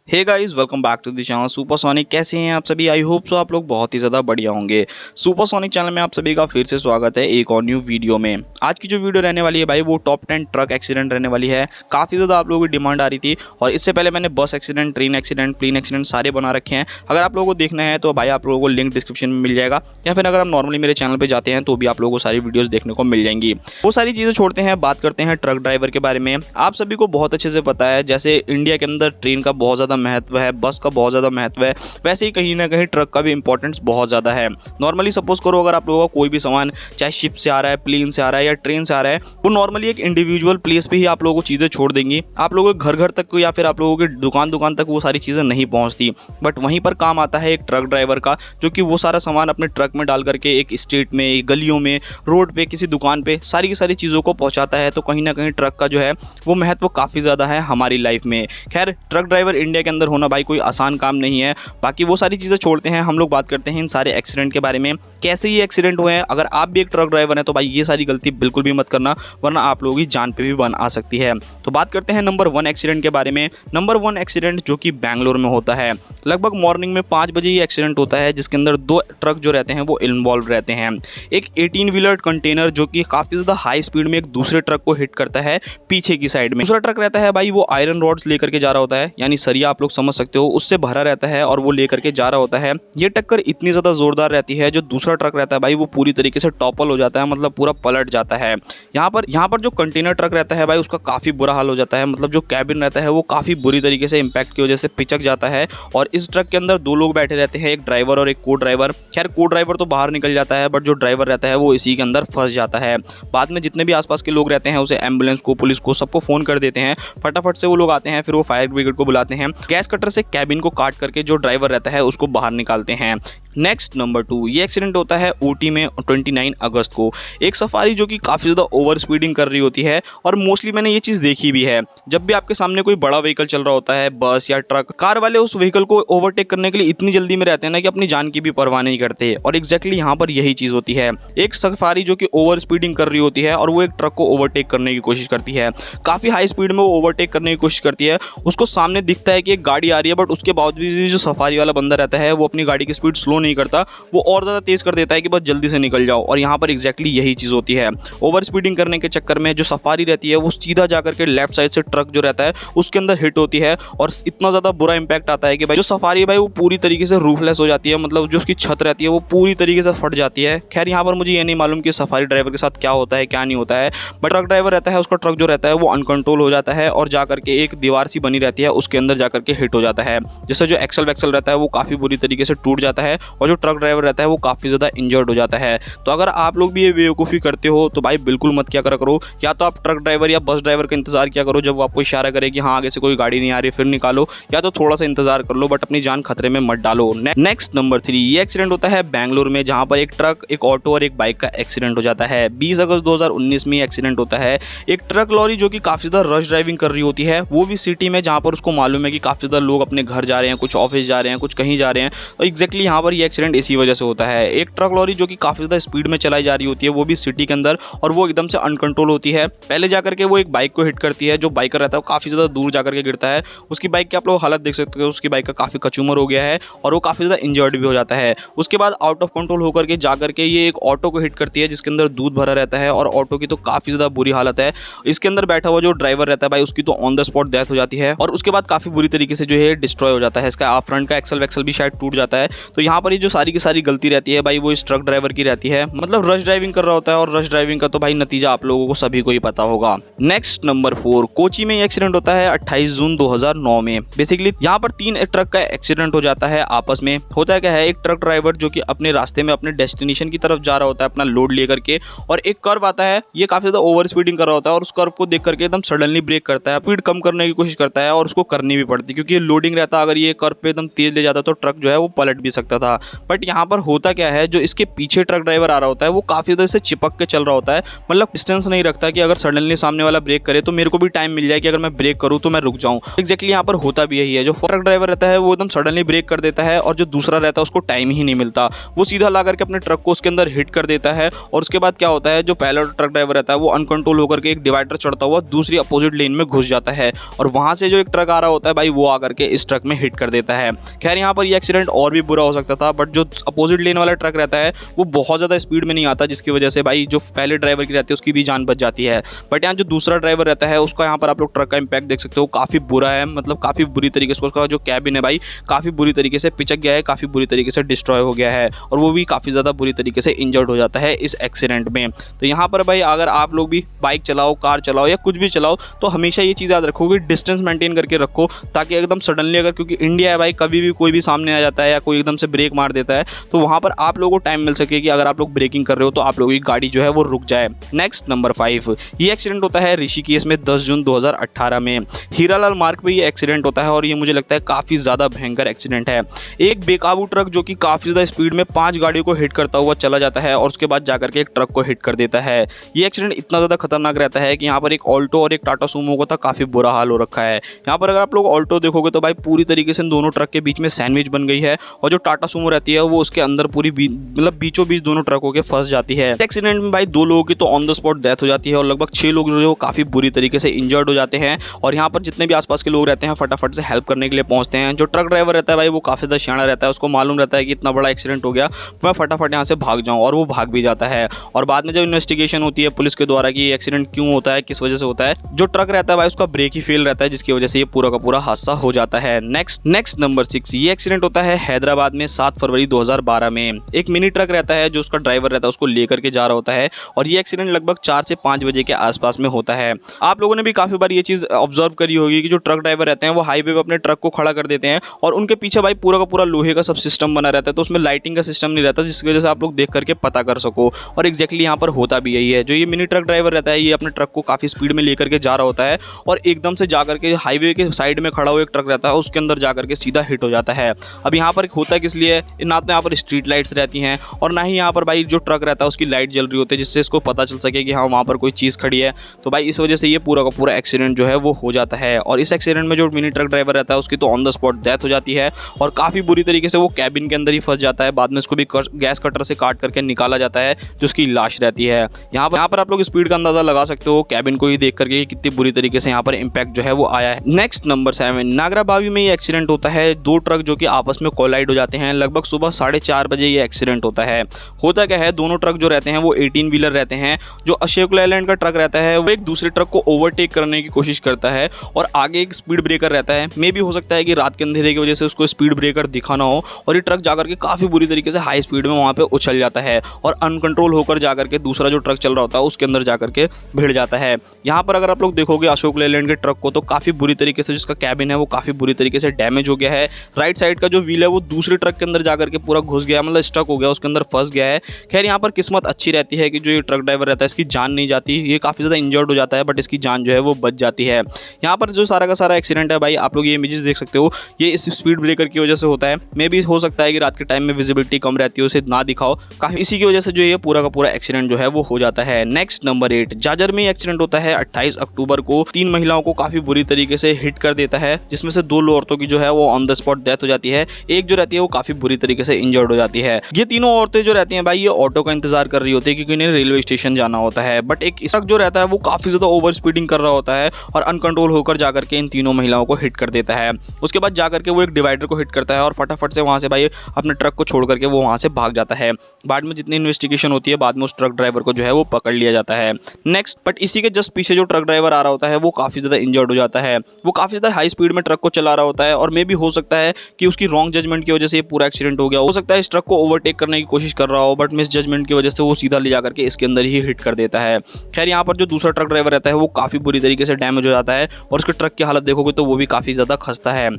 Hey guys, welcome back to the channel Supersonic. कैसे हैं आप सभी? आई होप सो आप लोग बहुत ही ज़्यादा बढ़िया होंगे। सुपरसोनिक चैनल में आप सभी का फिर से स्वागत है एक और न्यू वीडियो में। आज की जो वीडियो रहने वाली है भाई, वो टॉप 10 ट्रक एक्सीडेंट रहने वाली है। काफ़ी ज़्यादा आप लोगों की डिमांड आ रही थी और इससे पहले मैंने bus accident, train accident, plane accident सारे बना रखे हैं। अगर आप लोगों को देखना है तो भाई आप लोगों को लिंक डिस्क्रिप्शन में मिल जाएगा, या फिर अगर आप नॉर्मली मेरे चैनल पर जाते हैं तो भी आप लोगों को सारी वीडियोज़ देखने को मिल जाएंगी। वो सारी चीज़ें छोड़ते हैं, बात करते हैं ट्रक ड्राइवर के बारे में। आप सभी को बहुत अच्छे से पता है, जैसे इंडिया के अंदर ट्रेन का बहुत ज़्यादा महत्व है, बस का बहुत ज़्यादा महत्व है, वैसे ही कहीं ना कहीं ट्रक का भी इंपॉर्टेंस बहुत ज़्यादा है। नॉर्मली सपोज करो, अगर आप लोगों का कोई भी सामान चाहे शिप से आ रहा है, प्लेन से आ रहा है या ट्रेन से आ रहा है, वो नॉर्मली एक इंडिविजुअल प्लेस पे ही आप लोगों को चीज़ें छोड़ देंगी। आप लोगों के घर घर तक या फिर आप लोगों के दुकान दुकान तक वो सारी चीज़ें नहीं पहुँचती। बट वहीं पर काम आता है एक ट्रक ड्राइवर का, जो कि वो सारा सामान अपने ट्रक में डाल करके एक स्ट्रीट में, एक गलियों में, रोड पे, किसी दुकान पे सारी की सारी चीज़ों को पहुँचाता है। तो कहीं ना कहीं ट्रक का जो है वो महत्व काफ़ी ज़्यादा है हमारी लाइफ में। खैर, ट्रक ड्राइवर इंडिया के अंदर होना भाई कोई आसान काम नहीं है। बाकी वो सारी चीज़ें छोड़ते हैं, हम लोग बात करते हैं इन सारे एक्सीडेंट के बारे में, कैसे ये एक्सीडेंट हुए हैं। अगर आप भी एक ट्रक ड्राइवर हैं तो भाई ये सारी गलती बिल्कुल भी मत करना, वरना आप लोगों की जान पे भी बन आ सकती है। तो बात करते हैं नंबर 1 एक्सीडेंट के बारे में। नंबर 1 एक्सीडेंट जो कि बैंगलोर में होता है, लगभग मॉर्निंग में 5 बजे ये एक्सीडेंट होता है, जिसके अंदर 2 ट्रक जो रहते हैं वो इन्वॉल्व रहते हैं। एक 18 व्हीलर कंटेनर जो कि काफ़ी ज़्यादा हाई स्पीड में एक दूसरे ट्रक को हिट करता है पीछे की साइड में। दूसरा ट्रक रहता है भाई, वो आयरन रॉड्स लेकर के जा रहा होता है, यानी सरिया आप लोग समझ सकते हो, उससे भरा रहता है और वो लेकर के जा रहा होता है। ये टक्कर इतनी ज़्यादा ज़ोरदार रहती है, जो दूसरा ट्रक रहता है भाई वो पूरी तरीके से टॉपल हो जाता है, मतलब पूरा पलट जाता है। यहाँ पर जो कंटेनर ट्रक रहता है भाई, उसका काफ़ी बुरा हाल हो जाता है, मतलब जो कैबिन रहता है वो काफ़ी बुरी तरीके से इम्पैक्ट की वजह से पिचक जाता है। और इस ट्रक के अंदर 2 लोग बैठे रहते हैं, एक ड्राइवर और एक को ड्राइवर। खैर, को ड्राइवर तो बाहर निकल जाता है, बट जो ड्राइवर रहता है वो इसी के अंदर फंस जाता है। बाद में जितने भी आसपास के लोग रहते हैं उसे एम्बुलेंस को, पुलिस को, सबको फ़ोन कर देते हैं। फटाफट से वो लोग आते हैं, फिर वो फायर ब्रिगेड को बुलाते हैं। गैस कटर से कैबिन को काट करके जो ड्राइवर रहता है उसको बाहर निकालते हैं। नेक्स्ट नंबर 2, ये एक्सीडेंट होता है ऊटी में 29 अगस्त को। एक सफारी जो कि काफ़ी ज़्यादा ओवर स्पीडिंग कर रही होती है, और मोस्टली मैंने ये चीज़ देखी भी है। जब भी आपके सामने कोई बड़ा व्हीकल चल रहा होता है, बस या ट्रक, कार वाले उस व्हीकल को ओवरटेक करने के लिए इतनी जल्दी में रहते हैं ना कि अपनी जान की भी परवाह नहीं करते। और एग्जैक्टली यहाँ पर यही चीज़ होती है। एक सफारी जो कि ओवर स्पीडिंग कर रही होती है और वो एक ट्रक को ओवरटेक करने की कोशिश करती है। काफ़ी हाई स्पीड में वो ओवरटेक करने की कोशिश करती है। उसको सामने दिखता है कि एक गाड़ी आ रही है, बट उसके बावजूद भी जो सफारी वाला बंदा रहता है वो अपनी गाड़ी की स्पीड स्लो नहीं करता, वो और ज़्यादा तेज़ कर देता है कि बस जल्दी से निकल जाओ। और यहाँ पर एग्जैक्टली यही चीज़ होती है। ओवर स्पीडिंग करने के चक्कर में जो सफारी रहती है वो सीधा जाकर के लेफ्ट साइड से ट्रक जो रहता है उसके अंदर हिट होती है, और इतना ज़्यादा बुरा इंपैक्ट आता है कि भाई जो सफारी है भाई वो पूरी तरीके से रूफलेस हो जाती है, मतलब जो उसकी छत रहती है वो पूरी तरीके से फट जाती है। खैर, यहाँ पर मुझे ये नहीं मालूम कि सफारी ड्राइवर के साथ क्या होता है क्या नहीं होता है, बट ट्रक ड्राइवर रहता है, उसका ट्रक जो रहता है वो अनकंट्रोल हो जाता है और जाकर के एक दीवार सी बनी रहती है उसके अंदर जाकर के हिट हो जाता है, जिससे जो एक्सल वैक्सल रहता है वो काफ़ी बुरी तरीके से टूट जाता है, और जो ट्रक ड्राइवर रहता है वो काफ़ी ज़्यादा इंजर्ड हो जाता है। तो अगर आप लोग भी ये बेवकूफ़ी करते हो तो भाई बिल्कुल मत क्या करो। या तो आप ट्रक ड्राइवर या बस ड्राइवर का इंतजार किया करो, जब वो आपको इशारा करे कि हाँ आगे से कोई गाड़ी नहीं आ रही फिर निकालो, या तो थोड़ा सा इंतजार कर लो, बट अपनी जान खतरे में मत डालो। नेक्स्ट नंबर 3, ये एक्सीडेंट होता है बैंगलोर में, जहाँ पर एक ट्रक, एक ऑटो और एक बाइक का एक्सीडेंट हो जाता है। 20 अगस्त 2019 में एक्सीडेंट होता है। एक ट्रक लॉरी जो कि काफ़ी ज़्यादा रश ड्राइविंग कर रही होती है, वो भी सिटी में, जहाँ पर उसको मालूम है कि काफ़ी ज़्यादा लोग अपने घर जा रहे हैं, कुछ ऑफिस जा रहे हैं, कुछ कहीं जा रहे हैं। तो एग्जैक्टली यहाँ पर ये एक्सीडेंट इसी वजह से होता है। एक ट्रक लॉरी जो कि काफ़ी ज़्यादा स्पीड में चलाई जा रही होती है, वो भी सिटी के अंदर, और वो एकदम से अनकंट्रोल होती है। पहले जाकर के वो एक बाइक को हिट करती है। जो बाइकर रहता है वो काफ़ी ज़्यादा दूर जाकर के गिरता है। उसकी बाइक की आप लोग हालत देख सकते हो, उसकी बाइक का काफ़ी कचूमर हो गया है और वो काफ़ी ज़्यादा इंजर्ड भी हो जाता है। उसके बाद आउट ऑफ कंट्रोल होकर के जाकर के ये एक ऑटो को हिट करती है, जिसके अंदर दूध भरा रहता है, और ऑटो की तो काफ़ी ज़्यादा बुरी हालत है। इसके अंदर बैठा हुआ जो ड्राइवर रहता है भाई, उसकी तो ऑन द स्पॉट डेथ हो जाती है, और उसके बाद काफ़ी बुरी तरीके से जो है डिस्ट्रॉय हो जाता है। इसका फ्रंट का एक्सल वैक्सल भी शायद टूट जाता है। तो यहाँ पर ये जो सारी की सारी गलती रहती है भाई वो इस ट्रक ड्राइवर की रहती है, मतलब रश ड्राइविंग कर रहा होता है, और रश ड्राइविंग का तो भाई नतीजा आप लोगों को सभी को ही पता होगा। नेक्स्ट नंबर 4, कोची में एक्सीडेंट होता है 28 जून 2009 में। बेसिकली यहाँ पर 3 ट्रक का एक्सीडेंट हो जाता है आपस में। होता क्या है, एक ट्रक ड्राइवर जो कि अपने रास्ते में अपने डेस्टिनेशन की तरफ जा रहा होता है अपना लोड लेकर के, और एक कर्व आता है, ये काफ़ी ज़्यादा ओवर स्पीडिंग कर रहा होता है, और उस कर्व को देख करके एकदम सडनली ब्रेक करता है, स्पीड कम करने की कोशिश करता है, और उसको करनी भी पड़ती है क्योंकि ये लोडिंग रहता है। अगर ये कर्व पे एकदम तेज ले जाता तो ट्रक जो है वो पलट भी सकता था। बट यहाँ पर होता क्या है, जो इसके पीछे ट्रक ड्राइवर आ रहा होता है वो काफ़ी देर से चिपक के चल रहा होता है, मतलब डिस्टेंस नहीं रखता कि अगर सडनली सामने वाला ब्रेक करे तो मेरे को भी टाइम मिल जाए कि अगर मैं ब्रेक करूँ तो मैं रुक जाऊँ। एग्जैक्टली यहाँ पर होता भी यही है, जो ट्रक ड्राइवर रहता है वो एकदम सडनली ब्रेक कर देता है और जो दूसरा रहता है उसको टाइम ही नहीं मिलता, वो सीधा ला करके अपने ट्रक को उसके अंदर हिट कर देता है। और उसके बाद क्या होता है, जो पहला ट्रक ड्राइवर रहता है वो अनकंट्रोल होकर के एक डिवाइडर चढ़ता हुआ दूसरी अपोजिट लेन में घुस जाता है और वहां से जो एक ट्रक आ रहा होता है भाई वो आकर के इस ट्रक में हिट कर देता है। खैर यहाँ पर ये एक्सीडेंट और भी बुरा हो सकता था, बट जो अपोजिट लेन वाला ट्रक रहता है वो बहुत ज़्यादा स्पीड में नहीं आता, जिसकी वजह से भाई जो पहले ड्राइवर की रहती है उसकी भी जान बच जाती है। बट यहाँ जो दूसरा ड्राइवर रहता है उसका यहाँ पर आप लोग ट्रक का इम्पैक्ट देख सकते हो, काफ़ी बुरा है, मतलब काफ़ी बुरी तरीके से उसका जो कैबिन है भाई काफ़ी बुरी तरीके से पिचक गया है, काफ़ी बुरी तरीके से डिस्ट्रॉय हो गया है और वो भी काफ़ी ज़्यादा बुरी तरीके से इंजर्ड हो जाता है इस एक्सीडेंट में। तो यहाँ पर भाई अगर आप लोग भी बाइक चलाओ, कार चलाओ या कुछ भी चलाओ तो हमेशा ये चीज़ याद रखो कि डिस्टेंस मेंटेन करके रखो, ताकि एकदम सडनली अगर, क्योंकि इंडिया है भाई, कभी भी कोई भी सामने आ जाता है या कोई एकदम से ब्रेक मार देता है तो वहाँ पर आप लोगों को टाइम मिल सके कि अगर आप लोग ब्रेकिंग कर रहे हो तो आप लोगों की गाड़ी जो है वो रुक जाए। नेक्स्ट नंबर 5, ये एक्सीडेंट होता है ऋषिकेश में 10 जून 2018 में। हीरालाल मार्ग पे ये एक्सीडेंट होता है और ये मुझे लगता है काफ़ी ज़्यादा भयंकर एक्सीडेंट है। एक बेकाबू ट्रक जो कि काफ़ी ज़्यादा स्पीड में 5 गाड़ियों को हिट करता हुआ चला जाता है और उसके बाद जाकर के एक ट्रक को हिट कर देता है। ये एक्सीडेंट इतना ज़्यादा खतरनाक रहता है कि यहाँ पर एक ऑल्टो और एक टाटा सूमो का था काफ़ी बुरा हाल हो रखा है। यहाँ पर अगर आप लोग ऑल्टो देखोगे तो भाई पूरी तरीके से दोनों ट्रक के बीच में सैंडविच बन गई है और जो टाटा सूमो रहती है वो उसके अंदर पूरी मतलब बीचों बीच दोनों ट्रकों के फंस जाती है। एक्सीडेंट में भाई 2 लोगों की तो ऑन द स्पॉट डेथ हो जाती है और लगभग 6 लोग जो है वो काफ़ी बुरी तरीके से इंजर्ड हो जाते हैं और यहाँ पर जितने भी आसपास के लोग रहते हैं फटाफट से हेल्प करने के लिए पहुंचते हैं। जो ट्रक ड्राइवर रहता है भाई वो काफ़ी ज़्यादा सियाना रहता है, उसको मालूम रहता है कि इतना बड़ा एक्सीडेंट हो गया, मैं फटाफट यहाँ से भाग जाऊँ, और वो भाग भी जाता है। और बाद में जब इन्वेस्टिगेशन होती है पुलिस के द्वारा कि एक्सीडेंट क्यों होता है, किस वजह से होता है, जो ट्रक रहता है भाई उसका ब्रेक ही फेल रहता है, जिसकी वजह से ये पूरा का पूरा हादसा हो जाता है। नेक्स्ट नंबर 6, ये एक्सीडेंट होता है हैदराबाद में 7 फरवरी 2012 में। एक मिनी ट्रक रहता है जो उसका ड्राइवर रहता है उसको लेकर के जा रहा होता है और ये एक्सीडेंट लगभग 4 से 5 बजे के आसपास में होता है। आप लोगों ने भी काफी बार ये चीज ऑब्जर्व करी होगी कि जो ट्रक ड्राइवर रहते हैं वो हाईवे पे अपने ट्रक को खड़ा कर देते हैं और उनके पीछे भाई पूरा का पूरा लोहे का सब सिस्टम बना रहता है, तो उसमें लाइटिंग का सिस्टम नहीं रहता, जिसकी वजह से आप लोग देख करके पता कर सको। और एग्जैक्टली यहाँ पर होता भी यही है। जो ये मिनी ट्रक ड्राइवर रहता है ये अपने ट्रक को काफी स्पीड में लेकर के जा रहा होता है और एकदम से जाकर के हाईवे के साइड में खड़ा हुआ एक ट्रक रहता है उसके अंदर जाकर के सीधा हिट हो जाता है। अब यहाँ पर होता किस लिए, ना तो यहाँ पर स्ट्रीट लाइट्स रहती हैं और ना ही यहाँ पर भाई जो ट्रक रहता है उसकी लाइट जल रही होती है जिससे इसको पता चल सके कि हाँ वहाँ पर कोई चीज़ खड़ी है। तो भाई इस वजह से ये पूरा का पूरा एक्सीडेंट जो है वो हो जाता है और इस एक्सीडेंट में जो मिनी ट्रक ड्राइवर रहता है उसकी तो ऑन द स्पॉट डेथ हो जाती है और काफ़ी बुरी तरीके से वो कैबिन के अंदर ही फंस जाता है। बाद में इसको भी गैस कटर से काट करके निकाला जाता है जो उसकी लाश रहती है। यहाँ पर आप लोग स्पीड का अंदाजा लगा सकते हो कैबिन को ही देख करके कितनी बुरी तरीके से यहाँ पर इम्पैक्ट जो है वो आया है। नेक्स्ट नंबर 7, नागराबावी में ये एक्सीडेंट होता है। 2 ट्रक जो कि आपस में कोलाइड हो जाते हैं। लगभग सुबह 4:30 बजे ये एक्सीडेंट होता है। होता क्या है, दोनों ट्रक जो रहते हैं वो 18 व्हीलर रहते हैं। जो अशोक लेलैंड का ट्रक रहता है वो एक दूसरे ट्रक को ओवरटेक करने की कोशिश करता है और आगे एक स्पीड ब्रेकर रहता है। मे भी हो सकता है कि रात के अंधेरे की वजह से उसको स्पीड ब्रेकर दिखा ना हो और ये ट्रक जाकर के काफ़ी बुरी तरीके से हाई स्पीड में वहाँ पे उछल जाता है और अनकंट्रोल होकर जाकर के दूसरा जो ट्रक चल रहा होता है उसके अंदर जाकर के भिड़ जाता है। यहाँ पर अगर आप लोग देखोगे अशोक लेलैंड के ट्रक को तो काफ़ी बुरी तरीके से जिसका कैबिन है वो काफ़ी बुरी तरीके से डैमेज हो गया है। राइट साइड का जो व्हील है वो दूसरे ट्रक के अंदर जाकर के पूरा घुस गया, मतलब स्टक हो गया, उसके अंदर फंस गया है। खैर यहाँ पर किस्मत अच्छी रहती है कि जो ये ट्रक ड्राइवर रहता है इसकी जान नहीं जाती, ये काफ़ी ज़्यादा इंजर्ड हो जाता है बट इसकी जान जो है वो बच जाती है। यहाँ पर जो सारा का सारा एक्सीडेंट है भाई आप लोग ये इमेजेस देख सकते हो, ये इस स्पीड ब्रेकर की वजह से होता है। मे भी हो सकता है कि रात के टाइम में विजिबिलिटी कम रहती है उसे ना दिखाओ, काफ़ी इसी की वजह से जो ये पूरा का पूरा एक्सीडेंट जो है वो हो जाता है। नेक्स्ट नंबर 8, जाजर में एक्सीडेंट होता है 28 अक्टूबर को। 3 महिलाओं को काफ़ी बुरी तरीके से हिट कर देता है जिसमें से 2 औरतों की जो है वो ऑन द स्पॉट डेथ हो जाती है। एक जो रहती है वो काफ़ी बुरी तरीके से इंजर्ड हो जाती है। ये तीनों औरतें जो रहती हैं भाई ये ऑटो का इंतजार कर रही होती है क्योंकि इन्हें रेलवे स्टेशन जाना होता है, बट एक ट्रक जो रहता है वो काफ़ी ज़्यादा ओवर स्पीडिंग कर रहा होता है और अनकंट्रोल होकर जाकर के इन तीनों महिलाओं को हिट कर देता है। उसके बाद जाकर के वो एक डिवाइडर को हिट करता है और फटाफट से वहाँ से भाई अपने ट्रक को छोड़ करके वो वहाँ से भाग जाता है। बाद में जितनी इन्वेस्टिगेशन होती है बाद में उस ट्रक ड्राइवर को जो है वो पकड़ लिया जाता है। नेक्स्ट, बट इसी के जस्ट पीछे जो ट्रक ड्राइवर आ रहा होता है वो काफ़ी ज़्यादा इंजर्ड हो जाता है। वो काफ़ी ज़्यादा हाई स्पीड में ट्रक को चला रहा होता है और मे भी हो सकता है कि उसकी रॉन्ग जजमेंट की वजह से ये पूरा एक्सीडेंट हो गया। हो सकता है इस ट्रक को ओवरटेक करने की कोशिश कर रहा हो बट मिस जजमेंट की वजह से वो सीधा ले जाकर के इसके अंदर ही हिट कर देता है। खैर यहाँ पर जो दूसरा ट्रक ड्राइवर रहता है वो काफ़ी बुरी तरीके से डैमेज हो जाता है और उसके ट्रक की हालत देखोगे तो वो भी काफ़ी ज़्यादा खस्ता है।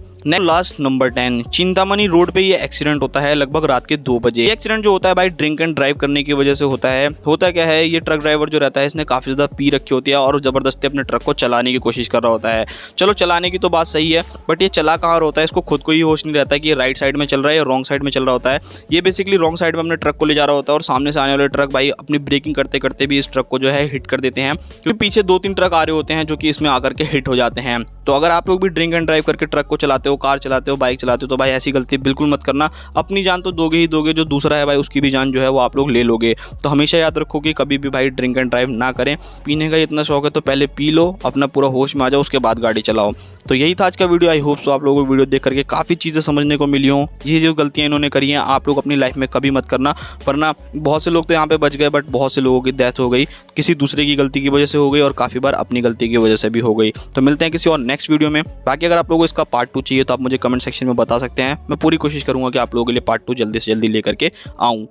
लास्ट नंबर 10, चिंतामणि रोड पे ये एक्सीडेंट होता है लगभग रात के 2 बजे। ये एक्सीडेंट जो होता है भाई ड्रिंक एंड ड्राइव करने की वजह से होता है। होता क्या है, ये ट्रक ड्राइवर जो रहता है इसने काफ़ी ज़्यादा पी रखी होती है और ज़बरदस्ती अपने ट्रक को चलाने की कोशिश कर रहा होता है। चलो चलाने की तो बात सही है बट ये चला कहाँ होता है इसको खुद को ही होश नहीं रहता कि ये राइट साइड में चल रहा है या रॉन्ग साइड में चल रहा होता है। ये बेसिकली रॉन्ग साइड में अपने ट्रक को ले जा रहा होता है और सामने से आने वाले ट्रक भाई अपनी ब्रेकिंग करते करते भी इस ट्रक को जो है हिट कर देते हैं, क्योंकि पीछे 2-3 ट्रक आ रहे होते हैं जो कि इसमें आकर के हिट हो जाते हैं। तो अगर आप लोग भी ड्रिंक एंड ड्राइव करके ट्रक को चलाते हो, कार चलाते हो, बाइक चलाते हो, तो भाई ऐसी गलती बिल्कुल मत करना। अपनी जान तो दोगे ही दोगे, जो दूसरा है भाई उसकी भी जान जो है वो आप लोग ले लोगे। तो हमेशा याद रखो कि कभी भी भाई ड्रिंक एंड ड्राइव ना करें। पीने का इतना शौक है तो पहले पी लो, अपना पूरा होश में आ जाओ, उसके बाद गाड़ी चलाओ। तो यही था आज का वीडियो। आई होप सो आप लोगों को वीडियो देख करके काफ़ी चीज़ें समझने को मिली हों। ये जो गलतियाँ इन्होंने करी हैं आप लोग अपनी लाइफ में कभी मत करना, वरना बहुत से लोग तो यहाँ पे बच गए बट बहुत से लोगों की डेथ हो गई, किसी दूसरे की गलती की वजह से हो गई और काफ़ी बार अपनी गलती की वजह से भी हो गई। तो मिलते हैं किसी और नेक्स्ट वीडियो में। बाकी अगर आप लोगों को इसका पार्ट 2 चाहिए तो आप मुझे कमेंट सेक्शन में बता सकते हैं। मैं पूरी कोशिश करूँगा कि आप लोगों के लिए पार्ट 2 जल्दी से जल्दी लेकर के आऊँ।